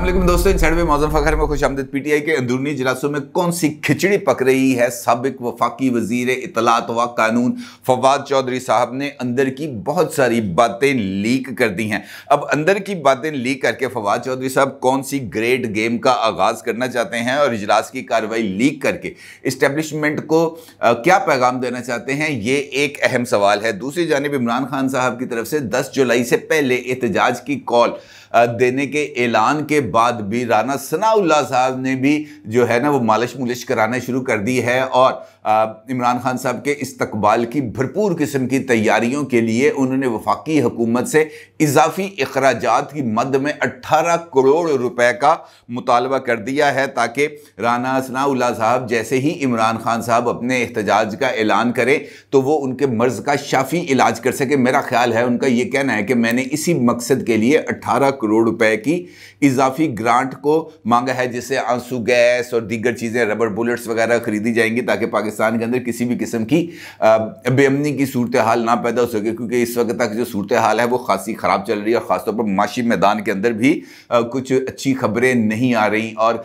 अस्सलाम वालेकुम दोस्तों, इनसाइड में मौजूद फखर में खुशामदीद। पीटीआई के अंदरूनी इजलासों में कौन सी खिचड़ी पक रही है। साबिक वफाकी वजीर इत्तलात व कानून फवाद चौधरी साहब ने अंदर की बहुत सारी बातें लीक कर दी हैं। अब अंदर की बातें लीक करके फवाद चौधरी साहब कौन सी ग्रेट गेम का आगाज करना चाहते हैं और इजलास की कार्रवाई लीक करके इस्टेब्लिशमेंट को क्या पैगाम देना चाहते हैं, ये एक अहम सवाल है। दूसरी जानिब इमरान खान साहब की तरफ से 10 जुलाई से पहले एहतजाज की कॉल देने के ऐलान के बाद भी राना सनाउल्लाह साहब ने भी जो है ना वो मालिश मुलिश कराना शुरू कर दी है और इमरान खान साहब के इस्तकबाल की भरपूर किस्म की तैयारियों के लिए उन्होंने वफाकी हुकूमत से इजाफी अखराजात की मद में 18 करोड़ रुपए का मुतालबा कर दिया है, ताकि राना सनाउल्लाह साहब जैसे ही इमरान खान साहब अपने एहतजाज का ऐलान करें तो वो उनके मर्ज का शाफी इलाज कर सके। मेरा ख्याल है, उनका ये कहना है कि मैंने इसी मकसद के लिए 18 करोड़ रुपए की इजाफी ग्रांट को मांगा है, जिससे आंसू गैस और दीगर चीज़ें, रबर बुलेट्स वगैरह खरीदी जाएंगी ताकि पाकिस्तान के अंदर किसी भी किस्म की बेअमनी की सूरत हाल ना पैदा हो सके। क्योंकि इस वक्त तक जो सूरत हाल है वो खासी ख़राब चल रही है और ख़ासतौर पर माशी मैदान के अंदर भी कुछ अच्छी खबरें नहीं आ रही और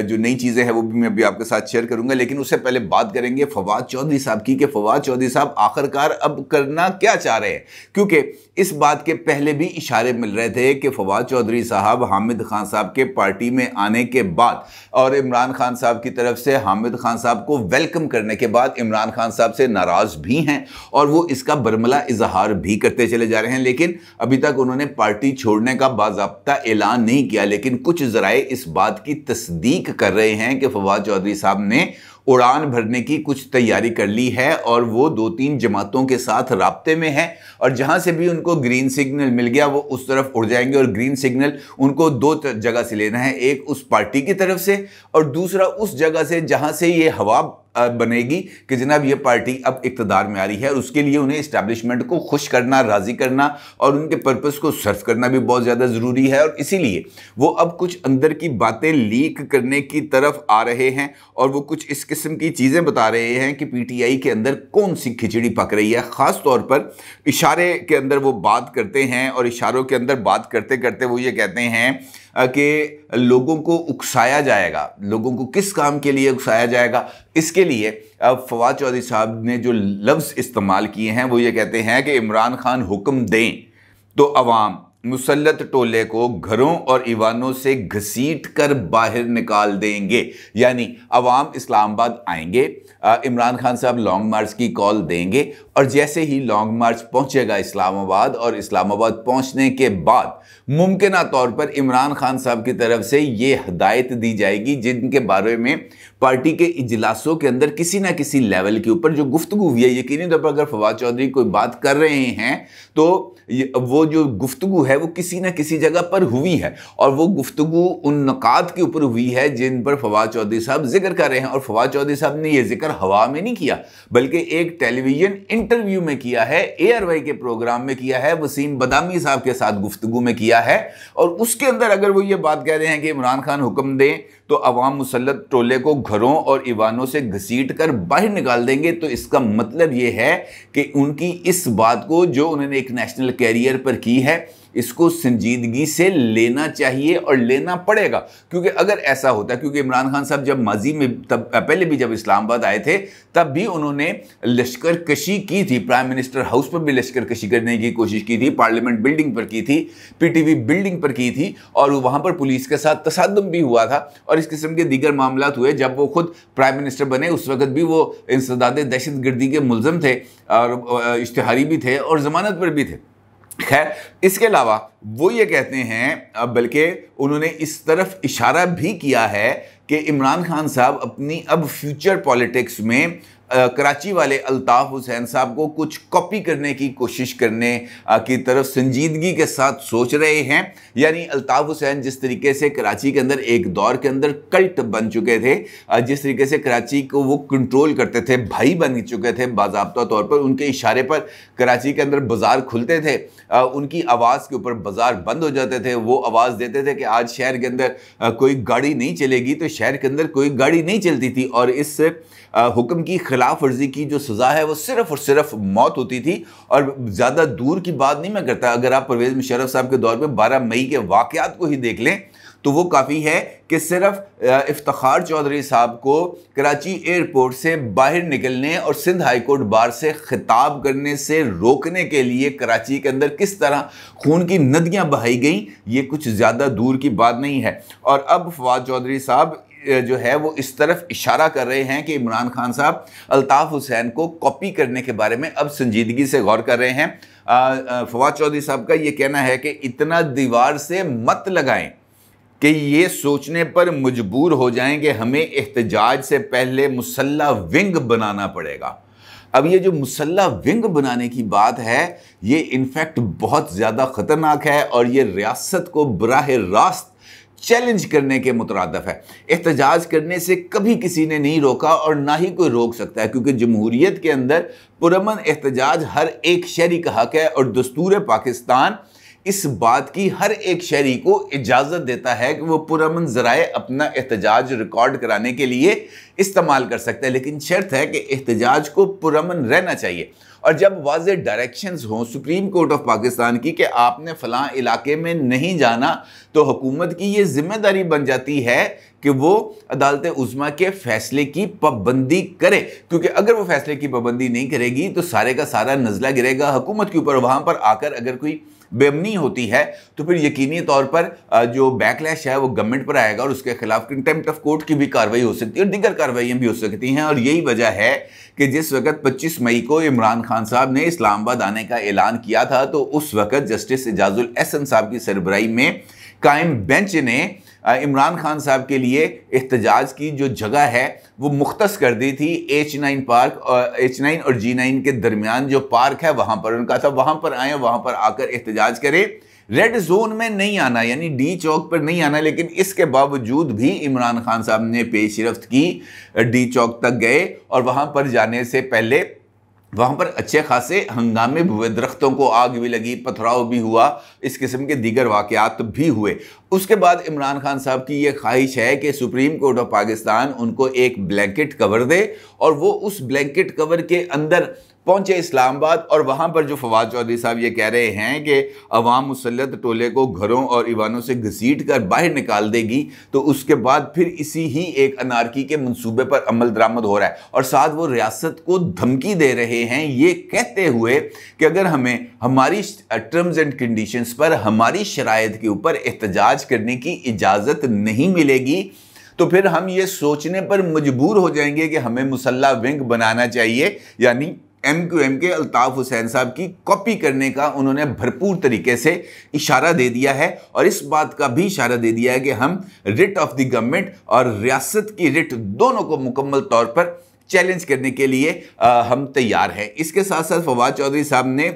जो नई चीज़ें हैं वो भी मैं अभी आपके साथ शेयर करूँगा। लेकिन उससे पहले बात करेंगे फवाद चौधरी साहब की कि फवाद चौधरी साहब आखिरकार अब करना क्या चाह रहे हैं। क्योंकि इस बात के पहले भी इशारे मिल रहे थे कि फवाद चौधरी साहब हामिद खान साहब के पार्टी में आने के बाद और इमरान खान साहब की तरफ से हामिद खान साहब को वेलकम करने के बाद इमरान खान साहब से नाराज भी हैं और वो इसका बरमला इजहार भी करते चले जा रहे हैं। लेकिन अभी तक उन्होंने पार्टी छोड़ने का बाज़ाब्ता ऐलान नहीं किया। लेकिन कुछ ज़राए इस बात की तस्दीक कर रहे हैं कि फवाद चौधरी साहब ने उड़ान भरने की कुछ तैयारी कर ली है और वो 2-3 जमातों के साथ राब्ते में है और जहां से भी उनको ग्रीन सिग्नल मिल गया वो उस तरफ उड़ जाएंगे। और ग्रीन सिग्नल उनको 2 जगह से लेना है, एक उस पार्टी की तरफ से और दूसरा उस जगह से जहां से ये हवा बनेगी कि जनाब ये पार्टी अब इक़्तिदार में आ रही है। और उसके लिए उन्हें इस्टेब्लिशमेंट को खुश करना, राज़ी करना और उनके पर्पस को सर्व करना भी बहुत ज़्यादा ज़रूरी है। और इसीलिए वो अब कुछ अंदर की बातें लीक करने की तरफ आ रहे हैं और वो कुछ इस किस्म की चीज़ें बता रहे हैं कि पीटीआई के अंदर कौन सी खिचड़ी पक रही है। ख़ास तौर पर इशारे के अंदर वो बात करते हैं और इशारों के अंदर बात करते करते वो ये कहते हैं कि लोगों को उकसाया जाएगा। लोगों को किस काम के लिए उकसाया जाएगा, इसके लिए फवाद चौधरी साहब ने जो लफ्ज़ इस्तेमाल किए हैं वो ये कहते हैं कि इमरान खान हुक्म दें तो अवाम मुसल्लत टोले को घरों और ईवानों से घसीट कर बाहर निकाल देंगे। यानी अवाम इस्लामाबाद आएंगे, इमरान खान साहब लॉन्ग मार्च की कॉल देंगे और जैसे ही लॉन्ग मार्च पहुंचेगा इस्लामाबाद और इस्लामाबाद पहुंचने के बाद मुमकिना तौर पर इमरान खान साहब की तरफ से ये हिदायत दी जाएगी जिनके बारे में पार्टी के इजलासों के अंदर किसी ना किसी लेवल के ऊपर जो गुफ्तगू हुई है। यकीनी तौर पर अगर फवाद चौधरी कोई बात कर रहे हैं तो वो जो गुफ्तगू है वो किसी ना किसी जगह पर हुई है और वो गुफ्तगू उन नुकात के ऊपर हुई है जिन पर फवाद चौधरी साहब जिक्र कर रहे हैं। और फवाद चौधरी साहब ने ये जिक्र हवा में नहीं किया बल्कि एक टेलीविजन इंटरव्यू में किया है, ARY के प्रोग्राम में किया है, वसीम बदामी साहब के साथ गुफ्तगू में किया है। और उसके अंदर अगर वो ये बात कह रहे हैं कि इमरान खान हुक्म दें तो अवाम मुसल्लत टोले को घरों और ईवानों से घसीट कर बाहर निकाल देंगे, तो इसका मतलब ये है कि उनकी इस बात को जो उन्होंने एक नेशनल कैरियर पर की है इसको संजीदगी से लेना चाहिए और लेना पड़ेगा। क्योंकि अगर ऐसा होता है, क्योंकि इमरान खान साहब जब माजी में तब पहले भी जब इस्लामाबाद आए थे तब भी उन्होंने लश्कर कशी की थी, प्राइम मिनिस्टर हाउस पर भी लश्कर कशी करने की कोशिश की थी, पार्लियामेंट बिल्डिंग पर की थी, PTV बिल्डिंग पर की थी और वहाँ पर पुलिस के साथ तसादुम भी हुआ था और इस किस्म के दीगर मामला हुए। जब वो खुद प्राइम मिनिस्टर बने उस वक्त भी वो इंसदाद दहशतगर्दी के मुलजम थे और इश्तिहारी भी थे और ज़मानत पर भी थे। खैर, इसके अलावा वो ये कहते हैं, बल्कि उन्होंने इस तरफ इशारा भी किया है कि इमरान खान साहब अपनी अब फ्यूचर पॉलिटिक्स में कराची वाले अल्ताफ़ हुसैन साहब को कुछ कॉपी करने की कोशिश करने की तरफ संजीदगी के साथ सोच रहे हैं। यानी अल्ताफ़ हुसैन जिस तरीके से कराची के अंदर एक दौर के अंदर कल्ट बन चुके थे, जिस तरीके से कराची को वो कंट्रोल करते थे, भाई बन चुके थे बाज़ाब्ता तौर पर, उनके इशारे पर कराची के अंदर बाज़ार खुलते थे, उनकी आवाज़ के ऊपर बाज़ार बंद हो जाते थे। वो आवाज़ देते थे कि आज शहर के अंदर कोई गाड़ी नहीं चलेगी, तो शहर के अंदर कोई गाड़ी नहीं चलती थी और इस हुक्म की खिलाफ वर्जी की जो सज़ा है वो सिर्फ और सिर्फ मौत होती थी। और ज़्यादा दूर की बात नहीं मैं करता, अगर आप परवेज़ मुशर्रफ साहब के दौर पे 12 मई के वाक़यात को ही देख लें तो वो काफ़ी है कि सिर्फ इफ्तिखार चौधरी साहब को कराची एयरपोर्ट से बाहर निकलने और सिंध हाई कोर्ट बार से खिताब करने से रोकने के लिए कराची के अंदर किस तरह खून की नदियां बहाई गई, ये कुछ ज़्यादा दूर की बात नहीं है। और अब फवाद चौधरी साहब जो है वो इस तरफ इशारा कर रहे हैं कि इमरान खान साहब अल्ताफ़ हुसैन को कॉपी करने के बारे में अब संजीदगी से गौर कर रहे हैं। फवाद चौधरी साहब का ये कहना है कि इतना दीवार से मत लगाएं कि ये सोचने पर मजबूर हो जाएं कि हमें एहतजाज से पहले मुसल्ला विंग बनाना पड़ेगा। अब ये जो मुसल्ला विंग बनाने की बात है ये इनफैक्ट बहुत ज़्यादा ख़तरनाक है और ये रियासत को बराह रास्त चैलेंज करने के मुतरादफ है। एहतजाज करने से कभी किसी ने नहीं रोका और ना ही कोई रोक सकता है, क्योंकि जमहूरियत के अंदर पुरअमन एहतजाज हर एक शहरी का हक है और दस्तूर पाकिस्तान इस बात की हर एक शहरी को इजाज़त देता है कि वो पुरअमन ज़राए अपना एहतजाज रिकॉर्ड कराने के लिए इस्तेमाल कर सकता है, लेकिन शर्त है कि एहतजाज को पुरअमन रहना चाहिए। और जब वाज़े डायरेक्शंस हों सुप्रीम कोर्ट ऑफ पाकिस्तान की कि आपने फ़लाँ इलाके में नहीं जाना, तो हुकूमत की ये जिम्मेदारी बन जाती है कि वो अदालत उज़्मा के फ़ैसले की पाबंदी करे, क्योंकि अगर वो फ़ैसले की पाबंदी नहीं करेगी तो सारे का सारा नज़ला गिरेगा हुकूमत के ऊपर। वहाँ पर आकर अगर कोई बेअमनी होती है तो फिर यकीनी तौर पर जो बैकलैश है वो गवर्नमेंट पर आएगा और उसके खिलाफ कंटेम्प्ट ऑफ कोर्ट की भी कार्रवाई हो सकती है और दीगर कार्रवाइयाँ भी हो सकती हैं। और यही वजह है कि जिस वक्त 25 मई को इमरान खान साहब ने इस्लामाबाद आने का ऐलान किया था तो उस वक्त जस्टिस एजाजुल एहसन साहब की सरबराही में कायम बेंच ने इमरान खान साहब के लिए एहतजाज की जो जगह है वो मुख्तस कर दी थी। H9 पार्क और H9 और G9 के दरमियान जो पार्क है वहाँ पर उनका था, वहाँ पर आए, वहाँ पर आकर एहतजाज करें। रेड जोन में नहीं आना यानी डी चौक पर नहीं आना, लेकिन इसके बावजूद भी इमरान खान साहब ने पेशरफ्त की, डी चौक तक गए और वहाँ पर जाने से पहले वहाँ पर अच्छे खासे हंगामे भी हुए, दरख्तों को आग भी लगी, पथराव भी हुआ, इस किस्म के दीगर वाक़यात भी हुए। उसके बाद इमरान खान साहब की ये ख्वाहिश है कि सुप्रीम कोर्ट ऑफ पाकिस्तान उनको एक ब्लैंकेट कवर दे और वो उस ब्लैंकेट कवर के अंदर पहुंचे इस्लामाबाद। और वहाँ पर जो फवाद चौधरी साहब ये कह रहे हैं कि अवाम मुसल्लत टोले को घरों और ईवानों से घसीट कर बाहर निकाल देगी, तो उसके बाद फिर इसी ही एक अनारकी के मंसूबे पर अमल दरामद हो रहा है। और साथ वो रियासत को धमकी दे रहे हैं ये कहते हुए कि अगर हमें हमारी टर्म्स एंड कंडीशंस पर, हमारी शराइत के ऊपर एहतजाज करने की इजाज़त नहीं मिलेगी तो फिर हम ये सोचने पर मजबूर हो जाएंगे कि हमें मुसल्ला विंग बनाना चाहिए। यानी MQM के अल्ताफ़ हुसैन साहब की कॉपी करने का उन्होंने भरपूर तरीके से इशारा दे दिया है और इस बात का भी इशारा दे दिया है कि हम रिट ऑफ द गवर्नमेंट और रियासत की रिट दोनों को मुकम्मल तौर पर चैलेंज करने के लिए हम तैयार हैं। इसके साथ साथ फवाद चौधरी साहब ने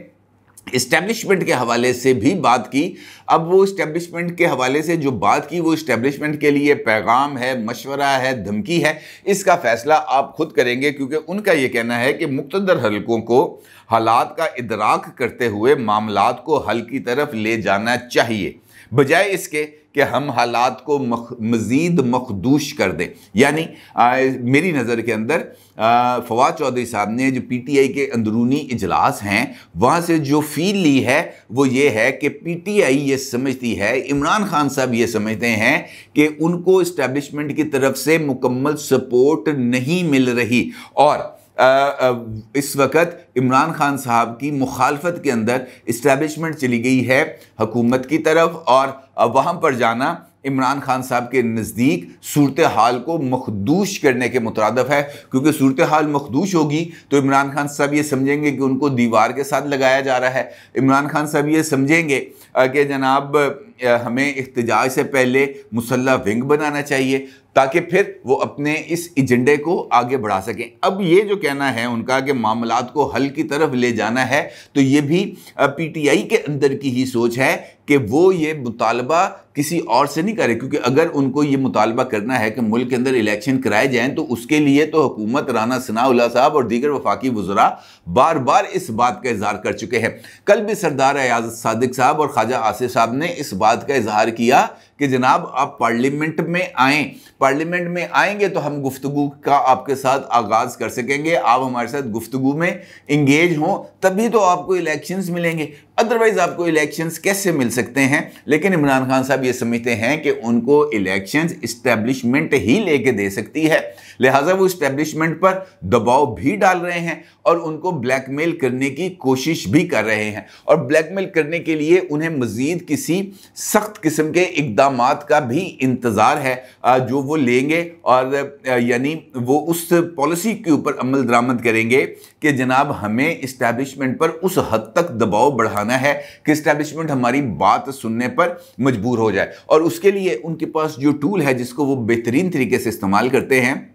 इस्टेब्लिशमेंट के हवाले से भी बात की। अब वो इस्टेब्लिशमेंट के हवाले से जो बात की वो इस्टेब्लिशमेंट के लिए पैगाम है, मशवरा है, धमकी है, इसका फैसला आप खुद करेंगे, क्योंकि उनका ये कहना है कि मुक़्तदर हलकों को हालात का इदराक करते हुए मामलात को हल की तरफ ले जाना चाहिए, बजाय इसके कि हम हालात को मज़ीद मखदूश कर दें। यानी मेरी नज़र के अंदर फवाद चौधरी साहब ने जो PTI के अंदरूनी इजलास हैं वहाँ से जो फील ली है वो ये है कि PTI ये समझती है, इमरान खान साहब ये समझते हैं कि उनको इस्टेब्लिशमेंट की तरफ से मुकम्मल सपोर्ट नहीं मिल रही और इस वक्त इमरान खान साहब की मुखालफत के अंदर इस्टेब्लिशमेंट चली गई है हुकूमत की तरफ और वहाँ पर जाना इमरान खान साहब के नज़दीक सूरत हाल को मखदूश करने के मुतरादफ है, क्योंकि सूरत हाल मखदूश होगी तो इमरान खान साहब ये समझेंगे कि उनको दीवार के साथ लगाया जा रहा है। इमरान खान साहब ये समझेंगे कि जनाब हमें इख्तिजाज से पहले मुसल्ला विंग बनाना चाहिए ताकि फिर वो अपने इस एजेंडे को आगे बढ़ा सकें। अब ये जो कहना है उनका कि मामलात को हल की तरफ ले जाना है, तो ये भी PTI के अंदर की ही सोच है कि वो ये मुतालबा किसी और से नहीं करे, क्योंकि अगर उनको ये मुतालबा करना है कि मुल्क के अंदर इलेक्शन कराए जाएं तो उसके लिए तो हुकूमत राना सनाउल्लाह साहब और दीगर वफाकी वज़रा बार बार इस बात का इजहार कर चुके हैं। कल भी सरदार एजाज सादिक साहब और ख्वाजा आसिफ साहब ने इस बात का इजहार किया कि जनाब आप पार्लियामेंट में आएँ, पार्लियामेंट में आएंगे तो हम गुफ्तगू का आपके साथ आगाज़ कर सकेंगे, आप हमारे साथ गुफ्तगू में इंगेज हों, तभी तो आपको इलेक्शंस मिलेंगे, अदरवाइज आपको इलेक्शंस कैसे मिल सकते हैं। लेकिन इमरान खान साहब ये समझते हैं कि उनको इलेक्शंस इस्टेब्लिशमेंट ही लेके दे सकती है, लिहाजा वो इस्टेब्लिशमेंट पर दबाव भी डाल रहे हैं और उनको ब्लैकमेल करने की कोशिश भी कर रहे हैं। और ब्लैकमेल करने के लिए उन्हें मजीद किसी सख्त किस्म के इक़दामात का भी इंतज़ार है जो वो लेंगे, और यानी वो उस पॉलिसी के ऊपर अमल दरामद करेंगे कि जनाब हमें इस्टेब्लिशमेंट पर उस हद तक दबाव बढ़ाना है कि इस्टेब्लिशमेंट हमारी बात सुनने पर मजबूर हो जाए। और उसके लिए उनके पास जो टूल है जिसको वो बेहतरीन तरीके से इस्तेमाल करते हैं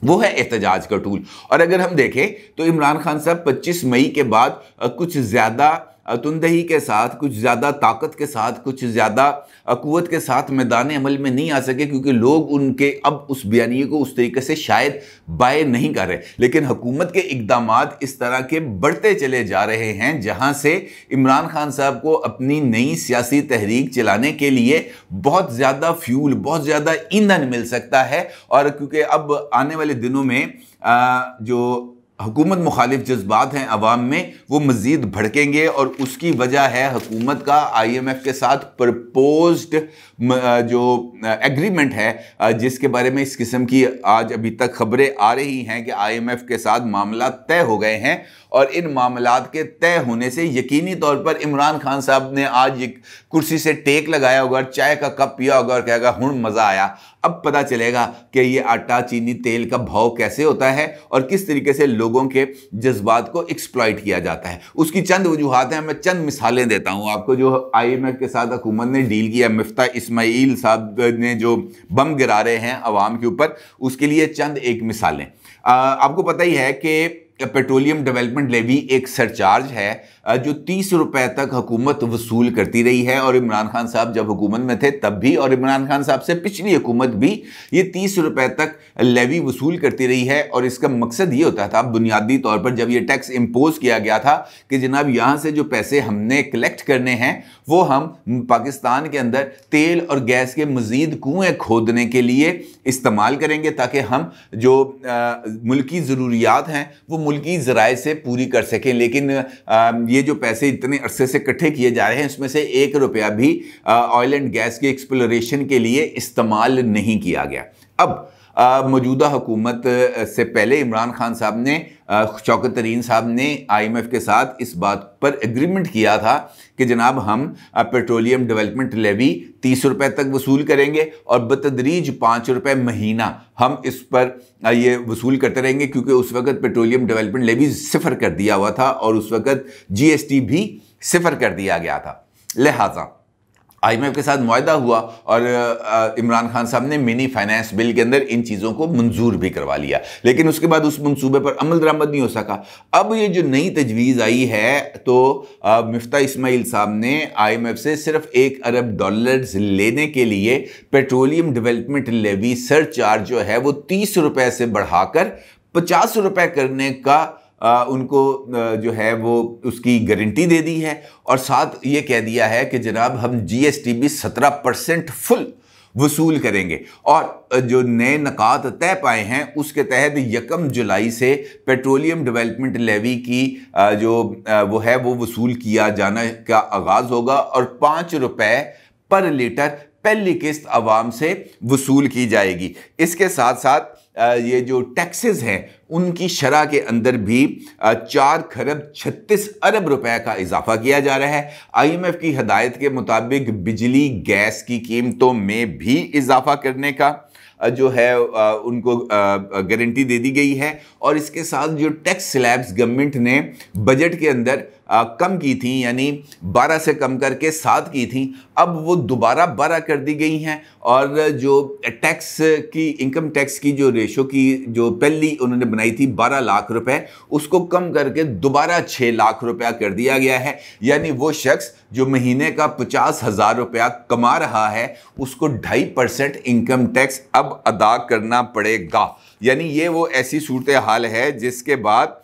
वो है एहतजाज का टूल। और अगर हम देखें तो इमरान खान साहब 25 मई के बाद कुछ ज़्यादा तुंदही के साथ, कुछ ज़्यादा ताकत के साथ, कुछ ज़्यादा क़ुव्वत के साथ मैदान अमल में नहीं आ सके, क्योंकि लोग उनके अब उस बयानिए को उस तरीके से शायद बाय नहीं कर रहे। लेकिन हुकूमत के इक़दामात इस तरह के बढ़ते चले जा रहे हैं जहां से इमरान खान साहब को अपनी नई सियासी तहरीक चलाने के लिए बहुत ज़्यादा फ्यूल, बहुत ज़्यादा ईंधन मिल सकता है। और क्योंकि अब आने वाले दिनों में जो हुकूमत मुखालिफ जज्बात हैं अवाम में वो मज़ीद भड़केंगे, और उसकी वजह है हुकूमत का IMF के साथ प्रपोज्ड जो एग्रीमेंट है, जिसके बारे में इस किस्म की आज अभी तक खबरें आ रही हैं कि IMF के साथ मामला तय हो गए हैं। और इन मामलात के तय होने से यकीनी तौर पर इमरान खान साहब ने आज एक कुर्सी से टेक लगाया होगा, चाय का कप पिया होगा और कहेगा हुण मज़ा आया। अब पता चलेगा कि ये आटा, चीनी, तेल का भाव कैसे होता है और किस तरीके से लोगों के जज्बात को एक्सप्लॉइट किया जाता है। उसकी चंद वजूहात हैं, मैं चंद मिसालें देता हूँ आपको। जो IMF के साथ हुकूमत ने डील किया, मिफ्ता इस्माइल साहब ने जो बम गिरा रहे हैं अवाम के ऊपर, उसके लिए चंद एक मिसालें। आपको पता ही है कि पेट्रोलियम डेवलपमेंट लेवी एक सरचार्ज है जो 30 रुपए तक हुकूमत वसूल करती रही है। और इमरान खान साहब जब हुकूमत में थे तब भी, और इमरान खान साहब से पिछली हुकूमत भी, ये 30 रुपए तक लेवी वसूल करती रही है। और इसका मकसद ये होता था बुनियादी तौर पर, जब ये टैक्स इम्पोज किया गया था, कि जनाब यहाँ से जो पैसे हमने कलेक्ट करने हैं वो हम पाकिस्तान के अंदर तेल और गैस के मज़ीद कुएँ खोदने के लिए इस्तेमाल करेंगे, ताकि हम जो मुल्की ज़रूरियात हैं वो मुल्की ज़राए से पूरी कर सकें। लेकिन ये जो पैसे इतने अरसे से इकट्ठे किए जा रहे हैं, इसमें से 1 रुपया भी ऑयल एंड गैस के एक्सप्लोरेशन के लिए इस्तेमाल नहीं किया गया। अब मौजूदा हुकूमत से पहले इमरान खान साहब ने, शौकत तरीन साहब ने IMF के साथ इस बात पर एग्रीमेंट किया था कि जनाब हम पेट्रोलियम डेवलपमेंट लेवी 30 रुपए तक वसूल करेंगे और बतदरीज 5 रुपए महीना हम इस पर ये वसूल करते रहेंगे, क्योंकि उस वक्त पेट्रोलियम डेवलपमेंट लेवी सिफर कर दिया हुआ था और उस वक्त GST भी सिफर कर दिया गया था। लिहाजा IMF के साथ मुआहदा हुआ और इमरान खान साहब ने मिनी फाइनेंस बिल के अंदर इन चीज़ों को मंजूर भी करवा लिया, लेकिन उसके बाद उस मंसूबे पर अमल दरामद नहीं हो सका। अब ये जो नई तजवीज़ आई है, तो मिफ्ता इस्माइल साहब ने IMF से सिर्फ $1 अरब लेने के लिए पेट्रोलियम डेवलपमेंट लेवी सरचार्ज जो है वो 30 रुपए से बढ़ाकर 50 रुपए करने का उनको जो है वो उसकी गारंटी दे दी है। और साथ ये कह दिया है कि जनाब हम GST भी 17% फुल वसूल करेंगे। और जो नए नकात तय पाए हैं उसके तहत 1 जुलाई से पेट्रोलियम डेवलपमेंट लेवी की जो वो है वो वसूल किया जाना का आगाज़ होगा, और 5 रुपए पर लीटर पहली किस्त आवाम से वसूल की जाएगी। इसके साथ साथ ये जो टैक्सेस हैं उनकी शरह के अंदर भी 4 खरब 36 अरब रुपए का इजाफा किया जा रहा है। IMF की हदायत के मुताबिक बिजली गैस की कीमतों में भी इजाफा करने का जो है उनको गारंटी दे दी गई है। और इसके साथ जो टैक्स स्लैब्स गवर्नमेंट ने बजट के अंदर कम की थी, यानी 12 से कम करके 7 की थी, अब वो दोबारा 12 कर दी गई हैं। और जो टैक्स की, इनकम टैक्स की जो रेशो की जो पहली उन्होंने बनाई थी 12 लाख रुपए, उसको कम करके दोबारा 6 लाख रुपया कर दिया गया है। यानी वो शख्स जो महीने का 50,000 रुपया कमा रहा है उसको 2.5% इनकम टैक्स अब अदा करना पड़ेगा। यानी ये वो ऐसी सूरत हाल है जिसके बाद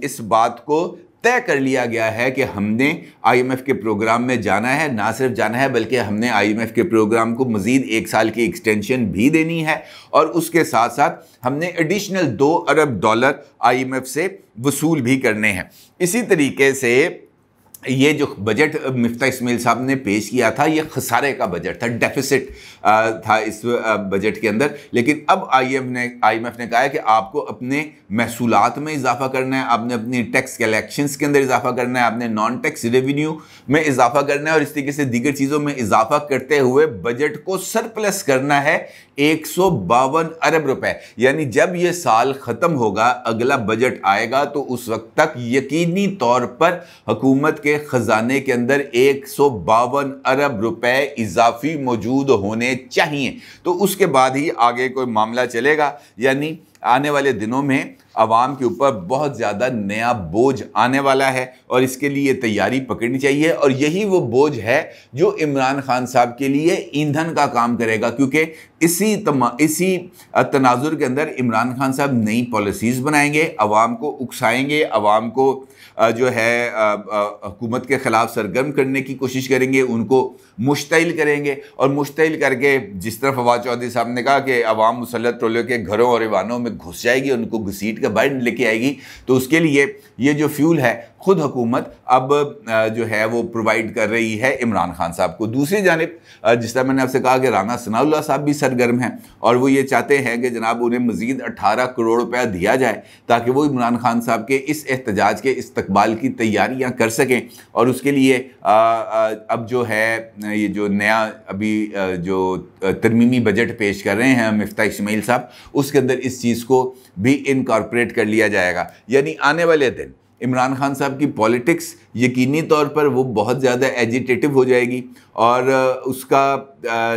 इस बात को तय कर लिया गया है कि हमने आईएमएफ के प्रोग्राम में जाना है, ना सिर्फ जाना है बल्कि हमने आईएमएफ के प्रोग्राम को मज़ीद 1 साल की एक्सटेंशन भी देनी है और उसके साथ साथ हमने एडिशनल $2 अरब आईएमएफ से वसूल भी करने हैं। इसी तरीके से ये जो बजट मिफ्ता इस्माइल साहब ने पेश किया था, ये खसारे का बजट था, डेफिसिट था इस बजट के अंदर। लेकिन अब आईएमएफ ने कहा है कि आपको अपने महसूलात में इजाफा करना है, आपने अपनी टैक्स कलेक्शंस के अंदर इजाफा करना है, आपने नॉन टैक्स रेवेन्यू में इजाफा करना है और इस तरीके से दीगर चीज़ों में इजाफा करते हुए बजट को सरप्लस करना है 152 अरब रुपए। यानी जब ये साल ख़त्म होगा, अगला बजट आएगा तो उस वक्त तक यकीनी तौर पर हुकूमत के खजाने के अंदर 152 अरब रुपए इजाफी मौजूद होने चाहिए। तो उसके बाद ही आगे कोई मामला चलेगा। यानी आने वाले दिनों में आवाम के ऊपर बहुत ज़्यादा नया बोझ आने वाला है और इसके लिए तैयारी पकड़नी चाहिए। और यही वो बोझ है जो इमरान खान साहब के लिए ईंधन का काम करेगा, क्योंकि इसी तनाजुर के अंदर इमरान खान साहब नई पॉलिसीज़ बनाएंगे, आवाम को उकसाएंगे, आवाम को जो है हुकूमत के ख़िलाफ़ सरगर्म करने की कोशिश करेंगे, उनको मुश्तइल करेंगे और मुश्तइल करके जिस तरह फवाद चौधरी साहब ने कहा कि अवाम मुसल्लत टोलियों के घरों और ईवानों में घुस जाएगी, उनको घसीट के बाहर लेके आएगी। तो उसके लिए ये जो फ्यूल है खुद हुकूमत अब जो है वो प्रोवाइड कर रही है इमरान खान साहब को। दूसरी जानिब जिस तरह मैंने आपसे कहा कि राना सनाउल्लाह साहब भी सरगर्म हैं और वो ये चाहते हैं कि जनाब उन्हें मज़ीद 18 करोड़ रुपया दिया जाए ताकि वो इमरान खान साहब के इस एहतजाज के इस्तकबाल की तैयारियां कर सकें। और उसके लिए अब जो है ये जो नया अभी जो तरमीमी बजट पेश कर रहे हैं मिफ्ता इस्माइल साहब, उसके अंदर इस चीज़ को भी इनकॉर्पोरेट कर लिया जाएगा। यानी आने वाले दिन इमरान खान साहब की पॉलिटिक्स यकीनी तौर पर वो बहुत ज़्यादा एजिटेटिव हो जाएगी और उसका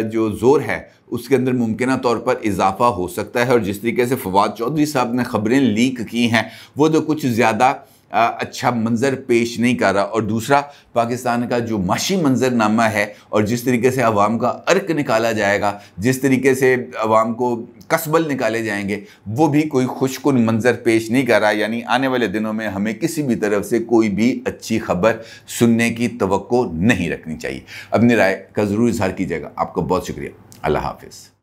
जो ज़ोर है उसके अंदर मुमकिन तौर पर इजाफा हो सकता है। और जिस तरीके से फवाद चौधरी साहब ने ख़बरें लीक की हैं वो तो कुछ ज़्यादा अच्छा मंजर पेश नहीं कर रहा। और दूसरा, पाकिस्तान का जो माशी मंजरनामा है और जिस तरीके से अवाम का अर्क निकाला जाएगा, जिस तरीके से अवाम को कसबल निकाले जाएंगे, वो भी कोई खुशकुन मंजर पेश नहीं कर रहा। यानी आने वाले दिनों में हमें किसी भी तरफ से कोई भी अच्छी खबर सुनने की तवक्को नहीं रखनी चाहिए। अपनी राय का ज़रूर इजहार कीजिएगा। आपका बहुत शुक्रिया। अल्लाह हाफिज़।